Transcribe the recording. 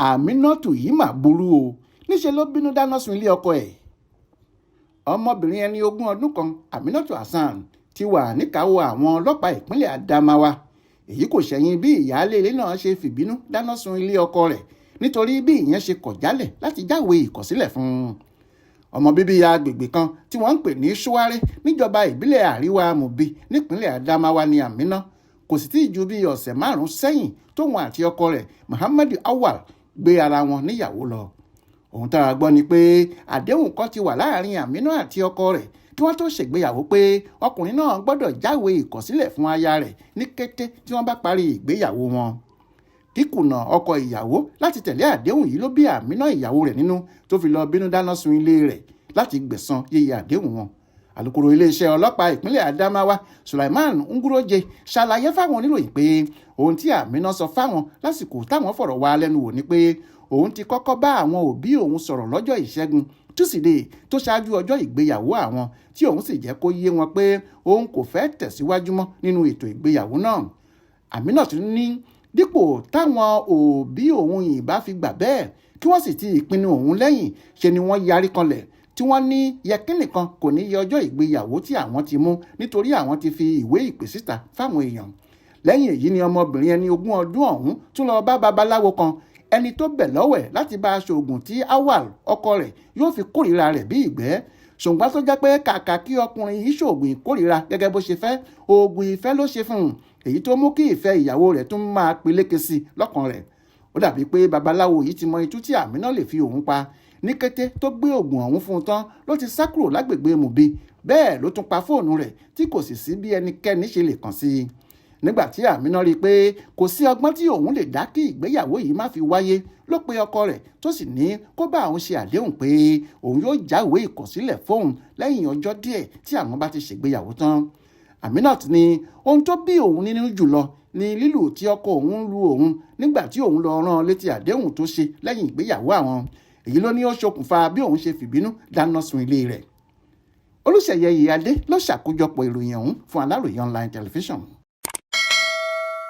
Aminatu yìí mà burú o, níṣẹ́ ló bínú dáná sun ilé ọkọ ẹ̀. Ọmọbìnrin ẹni 20 ọdún kan Aminatu Hasan ti wà níkàáwọ́ àwọn ọlọ́pàá ìpínlẹ̀ Adamawa. Èyí kò ṣẹ̀yìn bí ìyáálé ilé náà ṣe fìbínú dáná sun ilé ọkọ rẹ̀ nítorí bí ìyẹn ṣe kọ̀ jálẹ̀ láti jáwé ìkọ̀sílẹ̀ fún un. Ọmọ bíbí agbègbè kan tí wọ́n ń pè ní Ṣúwárẹ́ níjọba ìbílẹ̀ Àríwá Mùbí nípínlẹ̀ Adamawa ni Amina. Kò sì tí ì ju bí ọ̀sẹ̀ 5 sẹ́yìn tóun àti ọkọ rẹ̀ Muhammad Awal gbé ara wọn níyàwó lọ. Ohun tá a gbọ́ ni pé àdéhùn kan ti wà láàrin Amina àti ọkọ rẹ̀ kí wọ́n tó ṣègbéyàwó pé ọkùnrin náà gbọ́dọ̀ jáwé ìkọ̀sílẹ̀ fún aya rẹ̀ ní kété tí wọ́n bá parí ìgbéyàwó wọn. Kíkùnà ọkọ ìyàwó láti tẹ̀lé àdéhùn yìí ló bí Amina ìyàwó rẹ̀ nínú tó fi lọ bínú dáná sun ilé rẹ̀ láti gbẹ̀san yíyẹ àdéhùn wọn. Alukoro iléeṣẹ́ ọlọ́pàá ìpínlẹ̀ Adamawa Sulaiman Nguroje ṣàlàyé fáwọn oníròyìn pé ohun tí Amina sọ fáwọn lásìkò táwọn fọ̀rọ̀ wá lẹ́nu wò ni pé òun ti kọ́kọ́ bá àwọn òbí òun sọ̀rọ̀ lọ́jọ́ ìṣẹ́gun túsídẹ̀ẹ́ tó ṣáájú ọjọ́ ìgbéyàwó àwọn tí òun sì jẹ́ kó yé wọn pé òun kò fẹ́ tẹ̀síwájú mọ́ nínú ètò ìgbéyàwó náà. Amina tún ní dípò táwọn òbí òun ìbá fi gbà bẹ́ẹ̀ kí wọ́n sì ti ìpinnu òun lẹ́yìn ṣe ni wọ́n yarí kanlẹ̀ tí wọ́n ní yẹkínì kan kò ní yẹ ọjọ́ ìgbéyàwó tí àwọn ti mú nítorí àwọn ti fi ìwé ìpè síta fáwọn èèyàn. Lẹ́yìn èyí ni ọmọbìnrin ẹni 20 ọdún ọ̀hún tún lọ bá babaláwo kan ẹni tó bẹ̀ lọ́wọ́ ẹ̀ láti bá aṣọ ògùn tí Awal ọkọ rẹ̀ yóò fi kórìíra rẹ̀ bí ìgbẹ́. Ṣùgbọ́n tó jẹ́ pé kàkà kí ọkùnrin yìí ṣoògùn ìkórìíra gẹ́gẹ́ bó ṣe fẹ́, oògùn ìfẹ́ ló ṣe fún un, èyí tó mú kí ìfẹ́ ìyàwó rẹ̀ tún máa peléke sí lọ́kàn rẹ̀. Ó dàbí pé babaláwo yìí ti mọ itú tí Amina lè fi òun pa. Ní kété tó gbé oògùn ọ̀hún fún un tán ló ti sá kúrò lágbègbè Mùbí, bẹ́ẹ̀ ló tún pa fóònù rẹ̀ tí kò sì sí bí ẹnikẹ́ni ṣe lè kàn sí i. Nígbà tí Amina rí i pé kò sí ọgbọ́n tí òun lè dá kí ìgbéyàwó yìí má fi wáyé ló pe ọkọ rẹ̀ tó sì ní kó bá òun ṣe àdéhùn pé òun yóò jáwé ìkọ̀sílẹ̀ fóun lẹ́yìn ọjọ́ díẹ̀ tí àwọn bá ti ṣègbéyàwó tán. Aminat ní ohun tó bí òun nínú jùlọ ni lílù tí ọkọ òun ń lu òun nígbà tí òun lọ rán létí àdéhùn tó ṣe lẹ́yìn ìgbéyàwó àwọn. Èyí ló ní ó ṣokùnfà bí òun ṣe fìbínú dáná sun ilé rẹ̀. Olúṣèyẹ Ìyíadé ló ṣàkójọpọ̀ ìròyìn ọ̀hún fún Aláròyé online television.